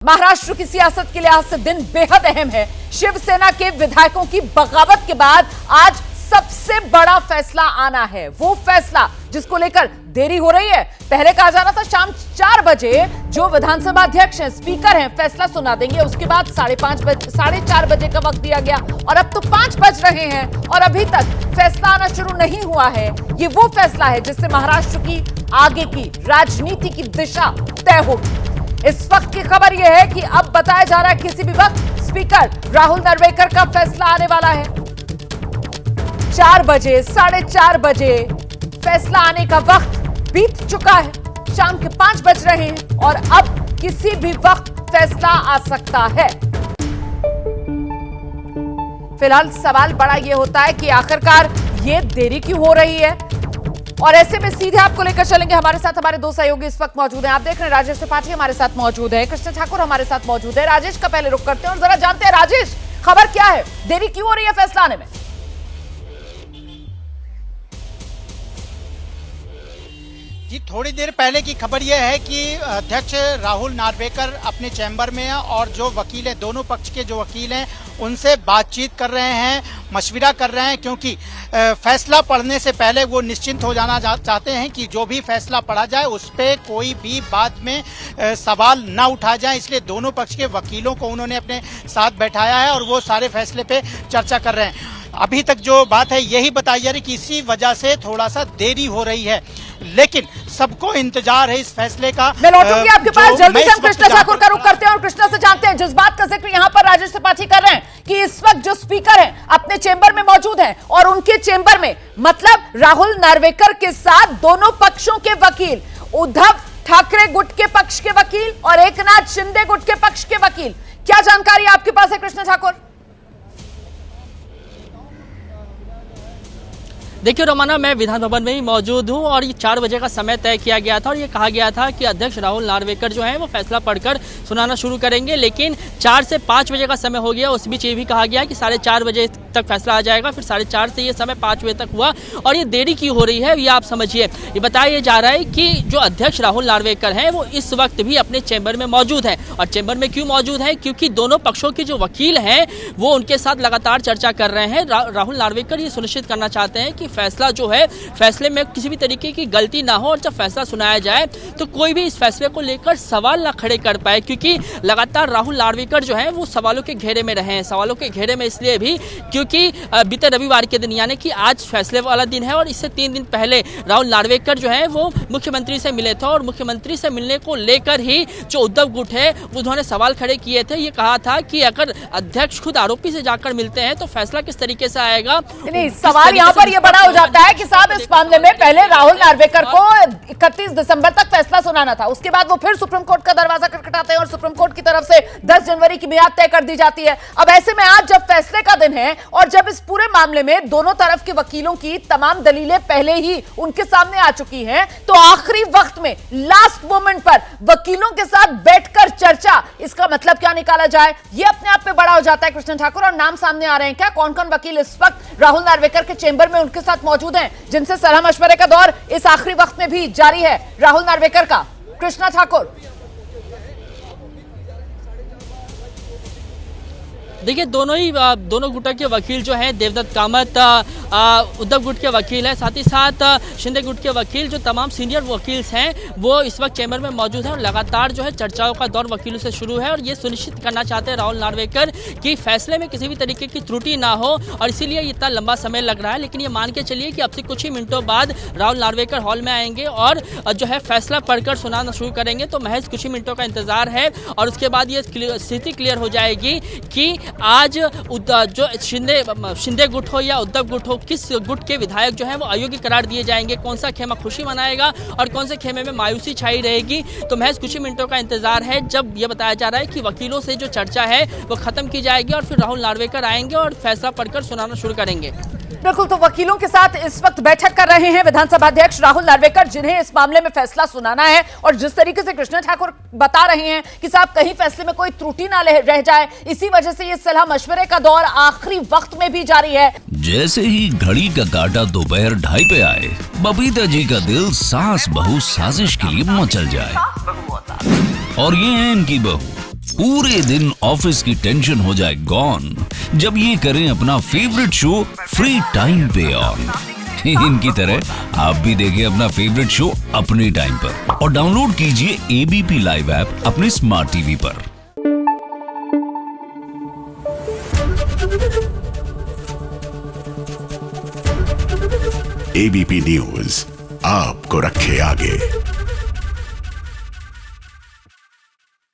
महाराष्ट्र की सियासत के लिहाज से दिन बेहद अहम है। शिवसेना के विधायकों की बगावत के बाद आज सबसे बड़ा फैसला आना है। वो फैसला जिसको लेकर देरी हो रही है। पहले कहा जा रहा था शाम 4 बजे जो विधानसभा अध्यक्ष हैं, स्पीकर हैं, फैसला सुना देंगे। उसके बाद 4:30 बजे का वक्त दिया गया और अब तो 5 बज रहे हैं और अभी तक फैसला आना शुरू नहीं हुआ है। ये वो फैसला है जिससे महाराष्ट्र की आगे की राजनीति की दिशा तय होगी। इस वक्त की खबर यह है कि अब बताया जा रहा है किसी भी वक्त स्पीकर राहुल नार्वेकर का फैसला आने वाला है। 4 बजे, 4:30 बजे फैसला आने का वक्त बीत चुका है। शाम के 5 बज रहे हैं और अब किसी भी वक्त फैसला आ सकता है। फिलहाल सवाल बड़ा यह होता है कि आखिरकार ये देरी क्यों हो रही है और ऐसे में सीधे आपको लेकर चलेंगे। हमारे साथ हमारे दो सहयोगी इस वक्त मौजूद हैं। आप देख रहे हैं राजेश त्रिपाठी हमारे साथ मौजूद है, कृष्ण ठाकुर हमारे साथ मौजूद है। राजेश का पहले रुख करते हैं और जरा जानते हैं राजेश, खबर क्या है, देरी क्यों हो रही है फैसला आने में? जी, थोड़ी देर पहले की खबर यह है कि अध्यक्ष राहुल नार्वेकर अपने चैम्बर में हैं और जो वकील हैं, दोनों पक्ष के जो वकील हैं उनसे बातचीत कर रहे हैं, मशविरा कर रहे हैं, क्योंकि फैसला पढ़ने से पहले वो निश्चिंत हो जाना चाहते हैं कि जो भी फैसला पढ़ा जाए उस पर कोई भी बाद में सवाल ना उठाया जाए। इसलिए दोनों पक्ष के वकीलों को उन्होंने अपने साथ बैठाया है और वो सारे फैसले पे चर्चा कर रहे हैं। अभी तक जो बात है यही बताई जा रही कि इसी वजह से थोड़ा सा देरी हो रही है, लेकिन सबको इंतजार है इस फैसले का। मैं लौटूंगी आपके पास, जल्दी से हम कृष्ण ठाकुर का रुख करते हैं और कृष्णा से जानते हैं जिस बात का जिक्र यहाँ पर राजेश त्रिपाठी कर रहे हैं कि इस वक्त जो स्पीकर हैं अपने चेंबर में मौजूद हैं और उनके चेंबर में मतलब राहुल नार्वेकर के साथ दोनों पक्षों के वकील, उद्धव ठाकरे गुट के पक्ष के वकील और एकनाथ शिंदे गुट के पक्ष के वकील। क्या जानकारी आपके पास है कृष्ण ठाकुर? देखिए रोमाना, मैं विधान भवन में ही मौजूद हूं और ये 4 बजे का समय तय किया गया था और ये कहा गया था कि अध्यक्ष राहुल नार्वेकर जो हैं वो फैसला पढ़कर सुनाना शुरू करेंगे, लेकिन 4 से 5 बजे का समय हो गया। उस बीच ये भी कहा गया कि 4:30 बजे तक फैसला आ जाएगा, फिर 4:30 से ये समय 5 बजे तक हुआ और ये देरी क्यों हो रही है ये आप समझिए। ये बताया जा रहा है कि जो अध्यक्ष राहुल नार्वेकर हैं वो इस वक्त भी अपने चैम्बर में मौजूद हैं और चैम्बर में क्यों मौजूद हैं, क्योंकि दोनों पक्षों के जो वकील हैं वो उनके साथ लगातार चर्चा कर रहे हैं। राहुल नार्वेकर ये सुनिश्चित करना चाहते हैं कि फैसला जो है, फैसले में किसी भी तरीके की गलती ना हो और जब फैसला सुनाया जाए तो कोई भी इस फैसले को लेकर सवाल ना खड़े कर पाए, क्योंकि लगातार राहुल नार्वेकर जो है वो सवालों के घेरे में रहे हैं। सवालों के घेरे में इसलिए भी क्योंकि बीते रविवार के दिन यानी कि आज फैसले वाला दिन है और इससे 3 दिन पहले राहुल नार्वेकर जो है वो मुख्यमंत्री से मिले थे और मुख्यमंत्री से मिलने को लेकर ही जो उद्धव गुट है उन्होंने सवाल खड़े किए थे। ये कहा था कि अगर अध्यक्ष खुद आरोपी से जाकर मिलते हैं तो फैसला किस तरीके से आएगा। नहीं, सवाल यहाँ पर यह बड़ा हो जाता है कि साहब इस मामले में पहले राहुल नार्वेकर को 31 दिसंबर तक फैसला सुनाना था, उसके बाद वो फिर सुप्रीम कोर्ट का दरवाजा खटखटाते हैं और सुप्रीम कोर्ट की तरफ से 10 जनवरी की मियाद तय कर दी जाती है। अब ऐसे में आज जब फैसले का दिन है और जब इस पूरे मामले में दोनों तरफ के वकीलों की तमाम दलीलें पहले ही उनके सामने आ चुकी हैं, तो आखिरी वक्त में लास्ट मोमेंट पर वकीलों के साथ बैठकर चर्चा, इसका मतलब क्या निकाला जाए, ये अपने आप में बड़ा हो जाता है कृष्ण ठाकुर। और नाम सामने आ रहे हैं क्या, कौन कौन वकील इस वक्त राहुल नार्वेकर के चेंबर में उनके साथ मौजूद हैं जिनसे सलाह मशवरे का दौर इस आखिरी वक्त में भी जारी है राहुल नार्वेकर का? कृष्णा ठाकुर, देखिए दोनों गुटों के वकील जो हैं, देवदत्त कामत उद्धव गुट के वकील हैं, साथ ही साथ शिंदे गुट के वकील, जो तमाम सीनियर वकील हैं वो इस वक्त चैम्बर में मौजूद हैं और लगातार जो है चर्चाओं का दौर वकीलों से शुरू है और ये सुनिश्चित करना चाहते हैं राहुल नार्वेकर कि फैसले में किसी भी तरीके की त्रुटि ना हो और इसीलिए इतना लंबा समय लग रहा है। लेकिन ये मान के चलिए कि अब से कुछ ही मिनटों बाद राहुल नार्वेकर हॉल में आएंगे और जो है फैसला पढ़कर सुनाना शुरू करेंगे, तो महज कुछ ही मिनटों का इंतजार है और उसके बाद ये स्थिति क्लियर हो जाएगी कि आज जो शिंदे गुट हो या उद्धव गुट हो, किस गुट के विधायक जो हैं वो अयोग्य करार दिए जाएंगे, कौन सा खेमा खुशी मनाएगा और कौन से खेमे में मायूसी छाई रहेगी। तो महज कुछ ही मिनटों का इंतजार है जब यह बताया जा रहा है कि वकीलों से जो चर्चा है वो खत्म की जाएगी और फिर राहुल नार्वेकर आएंगे और फैसला पढ़कर सुनाना शुरू करेंगे। बिल्कुल, तो वकीलों के साथ इस वक्त बैठक कर रहे हैं विधानसभा अध्यक्ष राहुल नार्वेकर, जिन्हें इस मामले में फैसला सुनाना है। और जिस तरीके से कृष्ण ठाकुर बता रहे हैं कि साहब कहीं फैसले में कोई त्रुटि ना रह जाए, इसी वजह से ये सलाह मशवरे का दौर आखिरी वक्त में भी जारी है। जैसे ही घड़ी का काटा दोपहर 2:30 पे आए, बबीता जी का दिल सास बहू साजिश के लिए मचल जाए। और ये है इनकी बहू पूरे दिन ऑफिस की टेंशन हो जाए गॉन जब ये करें अपना फेवरेट शो फ्री टाइम पे ऑन। इनकी तरह आप भी देखें अपना फेवरेट शो अपने टाइम पर और डाउनलोड कीजिए एबीपी लाइव ऐप अपने स्मार्ट टीवी पर। एबीपी न्यूज आपको रखे आगे।